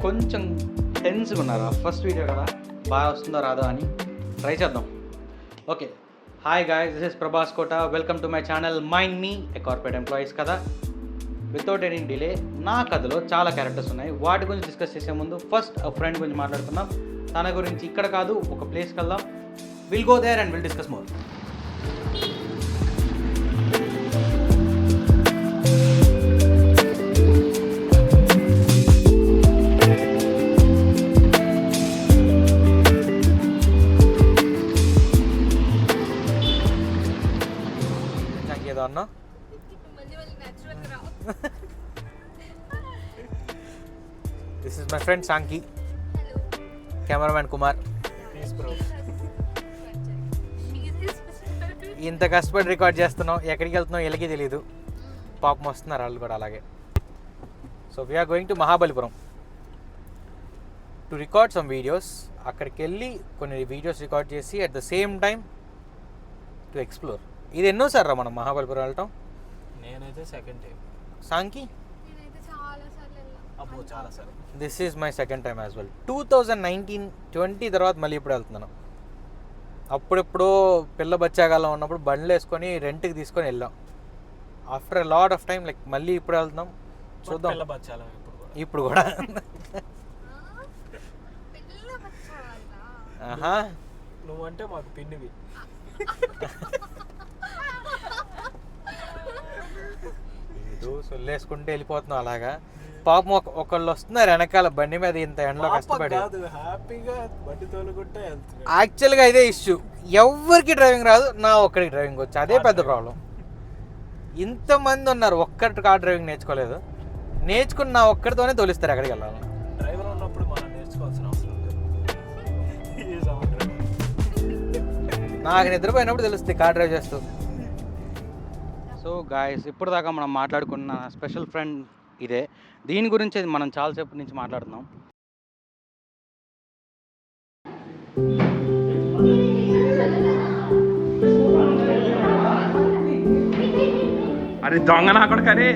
కొంచెం టెన్స్గా ఉన్నారా? First video కదా, బాగా వస్తుందో రాదో అని ట్రై చేద్దాం. Okay, hi guys, this is Prabhas Kota. Welcome to my channel mind me, a corporate employees కదా. వితౌట్ ఎనీ డిలే, నా కథలో చాలా క్యారెక్టర్స్ ఉన్నాయి. వాటి గురించి డిస్కస్ చేసే ముందు ఫస్ట్ ఆ ఫ్రెండ్ గురించి మాట్లాడుకుందాం. తన గురించి ఇక్కడ కాదు, ఒక ప్లేస్కి వెళ్దాం. Will go there and will discuss more. అన్నా this is my friend Sanki, cameraman Kumar. ఇంత కష్టపడి రికార్డ్ చేస్తున్నాం, ఎక్కడికి వెళ్తున్నాం వీళ్ళకి తెలియదు. పాపం వస్తున్నారు వాళ్ళు కూడా అలాగే. So we are going to Mahabalipuram to record some videos. అక్కడికి వెళ్ళి కొన్ని వీడియోస్ రికార్డ్ చేసి at the same time to explore. ఇది ఎన్నోసారి రా మనం మహాబలిపురం వెళ్ళటం? నేనైతే సెకండ్ టైం. సాంకి? చాలాసార్లు. This is my second time as well. 2019-20 తర్వాత మళ్ళీ ఇప్పుడు వెళ్తున్నాను. అప్పుడెప్పుడో పిల్ల బచ్చాగాలం ఉన్నప్పుడు బండ్లు వేసుకొని రెంట్కి తీసుకొని వెళ్ళాం. After a lot of time, like మళ్ళీ ఇప్పుడు వెళ్తున్నాం. చూద్దాం. ఇప్పుడు కూడా ఆహా, నువ్వంటే మాకు పిన్నివి. సొల్లేసుకుంటే వెళ్ళిపోతున్నాం అలాగా. పాపం ఒకళ్ళు వస్తున్నారు వెనకాల బండి మీద, ఇంత ఎండలో కష్టపడి. యాక్చువల్గా ఇదే ఇష్యూ, ఎవరికి డ్రైవింగ్ రాదు, నా ఒక్కడికి డ్రైవింగ్ వచ్చు. అదే పెద్ద ప్రాబ్లం. ఇంతమంది ఉన్నారు, ఒక్కటి కార్ డ్రైవింగ్ నేర్చుకోలేదు. నేర్చుకుని నా ఒక్కడితోనే తోలిస్తారు ఎక్కడికి వెళ్ళాలి. డ్రైవర్ ఉన్నప్పుడు మనం నేర్చుకోవాల్సిన అవసరం నాకు నిద్రపోయినప్పుడు తెలుస్తుంది కార్ డ్రైవ్ చేస్తూ. సో గాయస్, ఇప్పుడు దాకా మనం మాట్లాడుకున్న స్పెషల్ ఫ్రెండ్ ఇదే. దీని గురించి మనం చాలాసేపు నుంచి మాట్లాడుతున్నాం. అరే దొంగ నా కొడుకు, అరే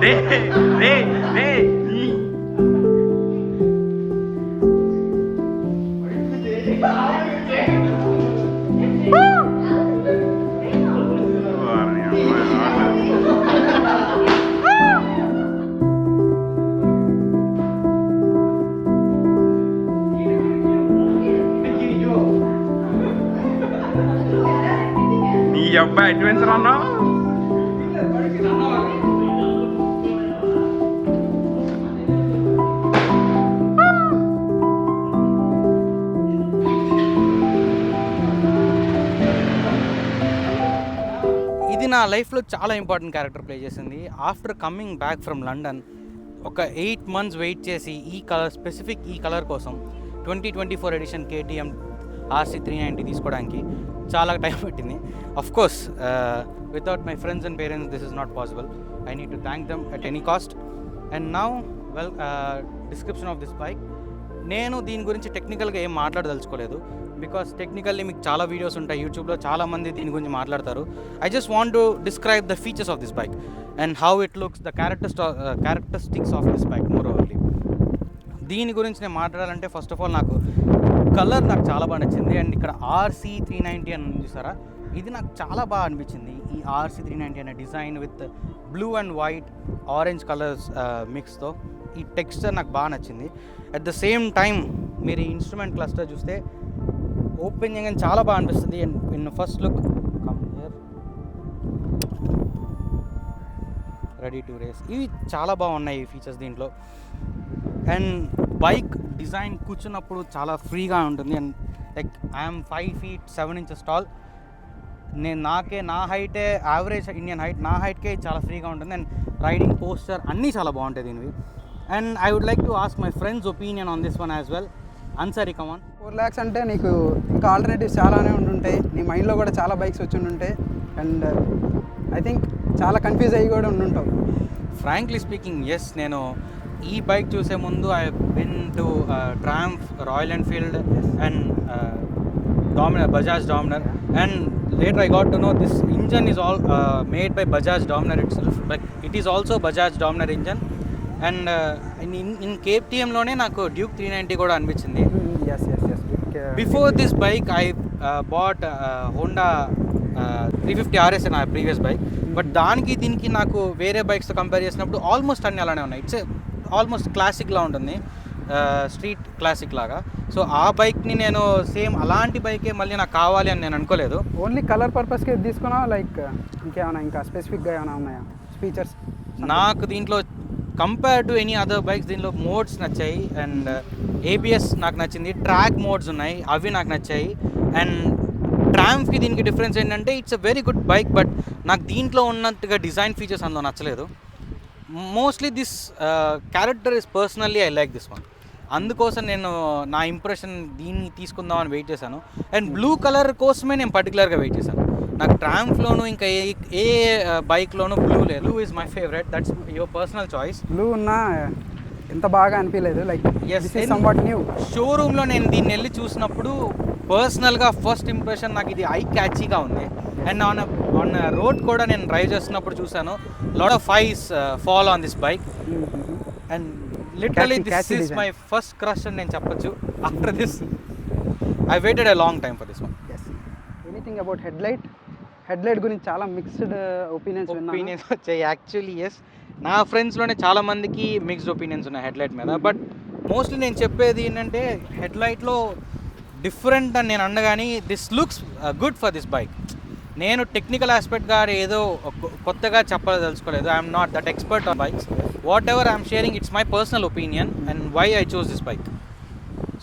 రే రే రే. నీ అబ్బాయి అడ్వెంచర్ అన్నా. ఇది నా లైఫ్లో చాలా ఇంపార్టెంట్ క్యారెక్టర్ ప్లే చేసింది. After coming back from London ఒక 8 months వెయిట్ చేసి ఈ కలర్, స్పెసిఫిక్ ఈ కలర్ కోసం 2024 ఎడిషన్ KTM RC390 తీసుకోవడానికి చాలా టైం పట్టింది. Of course without my friends and parents this is not possible. I need to thank them at any cost. And now description of this bike. నేను దీని గురించి టెక్నికల్గా ఏం మాట్లాడదలుచుకోలేదు, బికాస్ టెక్నికల్లీ మీకు చాలా వీడియోస్ ఉంటాయి యూట్యూబ్లో, చాలామంది దీని గురించి మాట్లాడతారు. I just want to describe the features of this bike and how it looks, the characteristics of this bike more overly. దీని గురించి నేను మాట్లాడాలంటే ఫస్ట్ ఆఫ్ ఆల్ నాకు కలర్ నాకు చాలా బాగా నచ్చింది. అండ్ ఇక్కడ RC390 అని చూసారా, ఇది నాకు చాలా బాగా అనిపించింది. ఈ RC390 అనే design with blue and white orange colours మిక్స్తో ఈ టెక్స్చర్ నాకు బాగా నచ్చింది. అట్ ద సేమ్ టైం మీరు ఈ ఇన్స్ట్రుమెంట్ క్లస్టర్ చూస్తే ఓపెన్ చేయగానే చాలా బాగా అనిపిస్తుంది. And in first look ready to race, ఇవి చాలా బాగున్నాయి ఈ ఫీచర్స్ దీంట్లో. అండ్ బైక్ డిజైన్ కూర్చున్నప్పుడు చాలా ఫ్రీగా ఉంటుంది. And like I'm 5 feet 7 inches tall. నా హైటే యావరేజ్ ఇండియన్ హైట్, నా హైట్కే చాలా ఫ్రీగా ఉంటుంది. అండ్ రైడింగ్ పోస్చర్ అన్నీ చాలా బాగుంటాయి దీనివి. And I would like to ask my friends opinion on this one as well. Answer come on. 4 lakhs అంటే నీకు ఇంకా ఆల్టర్నేటివ్స్ చాలానే ఉంటుంటాయి. నీ మైండ్లో కూడా చాలా బైక్స్ వచ్చి ఉంటుంటాయి. అండ్ ఐ థింక్ చాలా కన్ఫ్యూజ్ అయ్యి కూడా ఉంటుంటావు. Frankly speaking, yes. నేను ఈ బైక్ చూసే ముందు I been to Triumph, royal Enfield and Bajaj Dominar, and later I got to know this engine is all made by Bajaj Dominar itself. But it is also Bajaj Dominar engine and in కేటీఎంలోనే నాకు Duke 390 కూడా అనిపించింది. Yes yes yes before this bike I bought Honda 350 RS నా previous bike. But దానికి దీనికి నాకు వేరే బైక్స్తో compare చేసినప్పుడు ఆల్మోస్ట్ అన్నీ అలానే ఉన్నాయి. ఇట్స్ ఆల్మోస్ట్ క్లాసిక్లా ఉంటుంది, స్ట్రీట్ క్లాసిక్ లాగా. సో ఆ బైక్ని నేను సేమ్ అలాంటి బైకే మళ్ళీ నాకు కావాలి అని నేను అనుకోలేదు. ఓన్లీ కలర్ పర్పస్కి తీసుకున్నా లైక్ ఇంకేమైనా ఇంకా స్పెసిఫిక్గా ఏమైనా ఉన్నాయా ఫీచర్స్? నాకు దీంట్లో compare to any other bikes దీంట్లో మోడ్స్ నచ్చాయి. అండ్ ఏబిఎస్ నాకు నచ్చింది, ట్రాక్ మోడ్స్ ఉన్నాయి అవి నాకు నచ్చాయి. అండ్ ట్రాంఫ్కి దీనికి డిఫరెన్స్ ఏంటంటే it's a very good bike, but నాకు దీంట్లో ఉన్నట్టుగా డిజైన్ ఫీచర్స్ అందులో నచ్చలేదు. Mostly this character is personally I like this one. అందుకోసం నేను నా ఇంప్రెషన్ దీన్ని తీసుకుందామని వెయిట్ చేశాను. అండ్ బ్లూ కలర్ కోసమే నేను పర్టికులర్గా వెయిట్ చేశాను. నాకు ట్రాంఫ్లోను ఇంకా ఏ బైక్లోనూ బ్లూ లేదు. Blue is my favourite, that's your personal choice. Blue ఉన్నా ఎంత బాగా అనిపించలేదు, లైక్ సంవాట్ న్యూ. షోరూంలో నేను దీన్ని వెళ్ళి చూసినప్పుడు పర్సనల్గా ఫస్ట్ ఇంప్రెషన్ నాకు ఇది ఐ క్యాచీగా ఉంది. అండ్ ఆన్ రోడ్ కూడా నేను డ్రైవ్ చేస్తున్నప్పుడు చూసాను lot of ice fall on this bike. And literally this is my first crush అని నేను చెప్పొచ్చు. After this I weighted a long time for this one. Anything about headlight గురించి చాలా mixed opinions వచ్చాయి యాక్చువల్లీ. ఎస్, నా ఫ్రెండ్స్లోనే చాలా మందికి mixed opinions ఉన్నాయి హెడ్లైట్ మీద. బట్ మోస్ట్లీ నేను చెప్పేది ఏంటంటే హెడ్లైట్లో డిఫరెంట్ అని నేను అనగానే this looks good for this bike. నేను టెక్నికల్ ఆస్పెక్ట్గా ఏదో కొత్తగా చెప్పదలుచుకోలేదు. I'm not that expert on bikes. Whatever I'm sharing it's my personal opinion and why I chose this bike.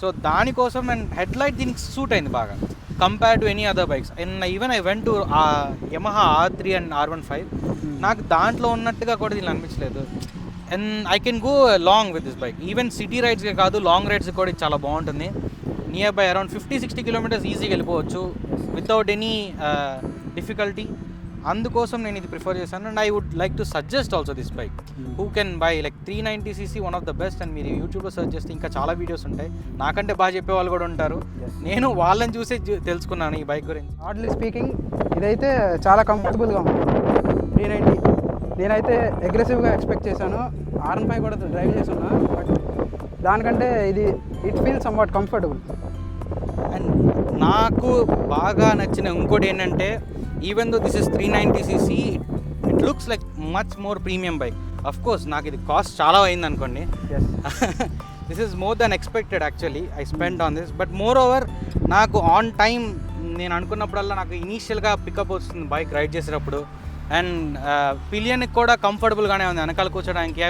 So దానికోసం అండ్ హెడ్లైట్ దీనికి suit అయింది బాగా compare to any other bikes. And even I went to Yamaha R3 and R15. నాకు దాంట్లో ఉన్నట్టుగా కూడా దీన్ని అనిపించలేదు. And I can go long with this bike. Even city రైడ్స్కే కాదు, లాంగ్ రైడ్స్కి కూడా ఇది చాలా బాగుంటుంది. నియర్ బై అరౌండ్ 50-60 కిలోమీటర్స్ ఈజీగా వెళ్ళిపోవచ్చు వితౌట్ ఎనీ డిఫికల్టీ. అందుకోసం నేను ఇది ప్రిఫర్ చేశాను. And I would like to suggest also this bike who can buy like 390cc one of the best. And మీరు యూట్యూబ్లో సర్చ్ చేస్తే ఇంకా చాలా వీడియోస్ ఉంటాయి, నాకంటే బాగా చెప్పే వాళ్ళు కూడా ఉంటారు. నేను వాళ్ళని చూసే తెలుసుకున్నాను ఈ బైక్ గురించి. హార్డ్లీ స్పీకింగ్ ఇదైతే చాలా కంఫర్టబుల్గా ఉంది 390. నేనైతే అగ్రెసివ్గా ఎక్స్పెక్ట్ చేశాను. R15 కూడా డ్రైవ్ చేస్తున్నా, బట్ దానికంటే ఇది it feel somewhat comfortable. And నాకు బాగా నచ్చిన ఇంకోటి ఏంటంటే even though this is 390cc, it looks like much more premium bike. Of course నాకు ఇది కాస్ట్ చాలా అయింది అనుకోండి. This is more than expected actually I spend on this. But moreover నాకు ఆన్ టైం నేను అనుకున్నప్పుడల్లా నాకు ఇనీషియల్గా పికప్ వస్తుంది బైక్ రైడ్ చేసేటప్పుడు. అండ్ పిలియన్కి కూడా కంఫర్టబుల్గానే ఉంది వెనకాల కూర్చోడానికి.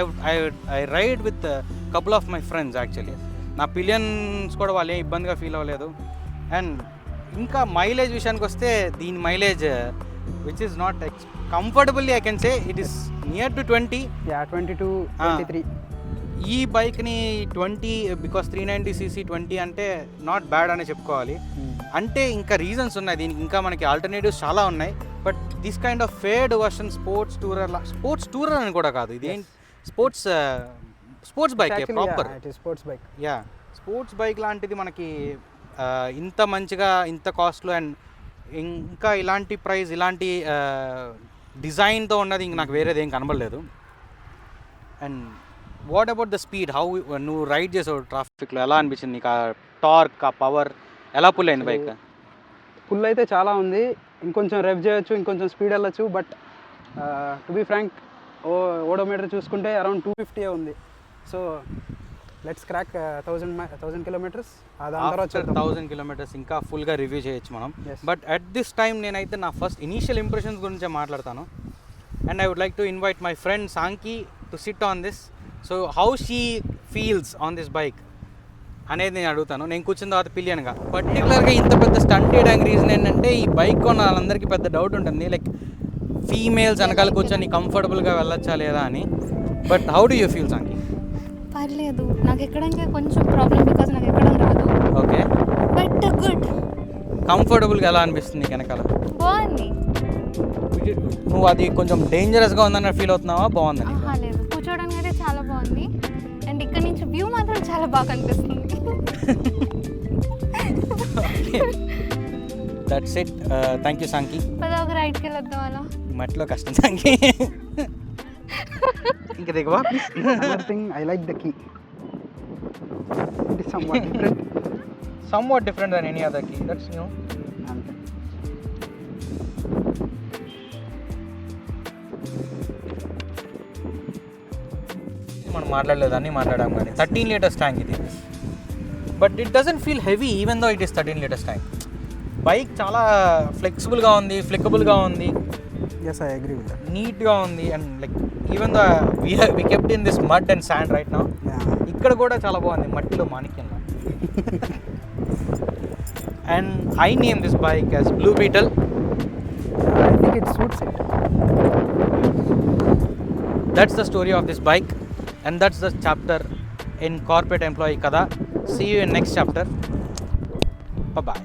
I ride with couple of my friends actually. నా పిలియన్స్ కూడా వాళ్ళు ఏం ఇబ్బందిగా ఫీల్ అవ్వలేదు. అండ్ ఇంకా మైలేజ్ విషయానికి వస్తే దీని mileage which is not comfortably I can say it is near to 20. 22-23. ఈ బైక్ని 20 బికాస్ 390cc 20 అంటే నాట్ బ్యాడ్ అనే చెప్పుకోవాలి. అంటే ఇంకా రీజన్స్ ఉన్నాయి దీనికి, ఇంకా మనకి ఆల్టర్నేటివ్స్ చాలా ఉన్నాయి. But this kind of ఫేర్డ్ version sports tourer అని కూడా కాదు, ఇది sports bike proper sports bike. Yeah, sports bike లాంటిది మనకి ఇంత మంచిగా ఇంత కాస్ట్లో అండ్ ఇంకా ఇలాంటి ప్రైస్ ఇలాంటి డిజైన్తో ఉన్నది ఇంక నాకు వేరేది ఏం కనబడలేదు. And what about the speed, how నువ్వు రైడ్ చేసావు ట్రాఫిక్లో, ఎలా అనిపించింది నీకు? ఆ టార్క్, ఆ పవర్ ఎలా పుల్ అయింది బైక్? పుల్ అయితే చాలా ఉంది, ఇంకొంచెం రెవ్ చేయొచ్చు, ఇంకొంచెం స్పీడ్ వెళ్ళొచ్చు. But to be frank odometer చూసుకుంటే అరౌండ్ 250 ఉంది. So let's crack 1000 kilometres. దాని తర్వాత 1000 కిలోమీటర్స్ ఇంకా ఫుల్గా రివ్యూ చేయొచ్చు మనం. బట్ అట్ దిస్ టైమ్ నేనైతే నా ఫస్ట్ ఇనీషియల్ ఇంప్రెషన్స్ గురించే మాట్లాడతాను. And I would like to invite my friend Sanki to sit on this. So how she feels on this bike అనేది నేను అడుగుతాను. నేను కూర్చున్న తర్వాత పిలియన్గా పర్టికులర్గా ఇంత పెద్ద స్టంట్ చేయడానికి రీజన్ ఏంటంటే ఈ బైక్ కొన్న వాళ్ళందరికీ పెద్ద డౌట్ ఉంటుంది, లైక్ ఫీమేల్స్ వెనకాల కూర్చొని కంఫర్టబుల్గా వెళ్ళొచ్చా లేదా అని. But how do you feel Sanki? పర్లేదు, నాకు ఎక్కడానికి కొంచెం ప్రాబ్లం బికాజ్ నాకు ఎక్కడం రాదు. Okay, but good. కంఫర్టబుల్గా ఎలా అనిపిస్తుంది నీకు వెనకాల? బాగుంది. నువ్వు అది కొంచెం డేంజరస్గా ఉందని ఫీల్ అవుతున్నావా? బాగుందని? లేదు, కూర్చోడానికి అయితే చాలా బాగుంది. అండ్ ఇక్కడ నుంచి వ్యూ మాత్రం చాలా బాగా కనిపిస్తుంది. That's it. Thank you Sanki. పద ఒక రైడ్కి వెళ్ళొద్దాం అలా. మట్లో కష్టం సాంకి. ఇంకా దిగవా Another thing, I like the key. It is somewhat different. somewhat different than any other key. That's అంతే. మనం మాట్లాడలేదు అన్నీ మాట్లాడాం కానీ 13 లీటర్స్ ట్యాంక్ ఇది. But it doesn't feel heavy even though it is 13 litres tank. Bike చాలా ఫ్లెక్సిబుల్గా ఉంది, ఫ్లికబుల్గా ఉంది, Yes, I agree with that. నీట్గా ఉంది. And like even though we kept in this mud and sand right now. Yeah. ఇక్కడ కూడా చాలా బాగుంది, మట్టిలో మాణిక్యంలో. And I name this bike as blue beetle. I think it suits it. That's the story of this bike, and that's the chapter in corporate employee kada. See you in next chapter. Bye bye.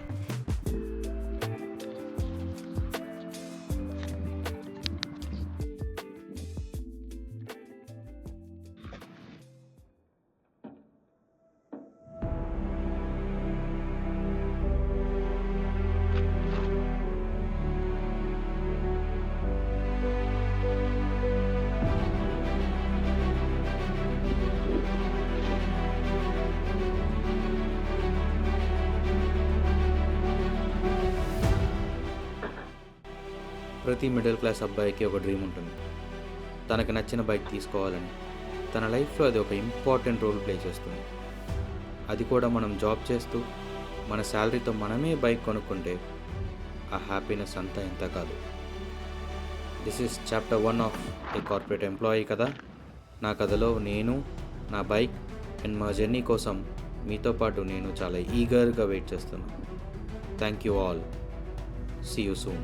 ప్రతి middle class అబ్బాయికి ఒక dream ఉంటుంది, తనకు నచ్చిన bike తీసుకోవాలని. తన లైఫ్లో అది ఒక ఇంపార్టెంట్ రోల్ ప్లే చేస్తుంది. అది కూడా మనం జాబ్ చేస్తూ మన శాలరీతో మనమే బైక్ కొనుక్కుంటే ఆ హ్యాపీనెస్ అంతా ఇంత కాదు. This is chapter 1 of A corporate employee కదా. నా కథలో నేను, నా బైక్ అండ్ మా జర్నీ కోసం మీతో పాటు నేను చాలా ఈగర్గా వెయిట్ చేస్తున్నాను. Thank you all. See you soon.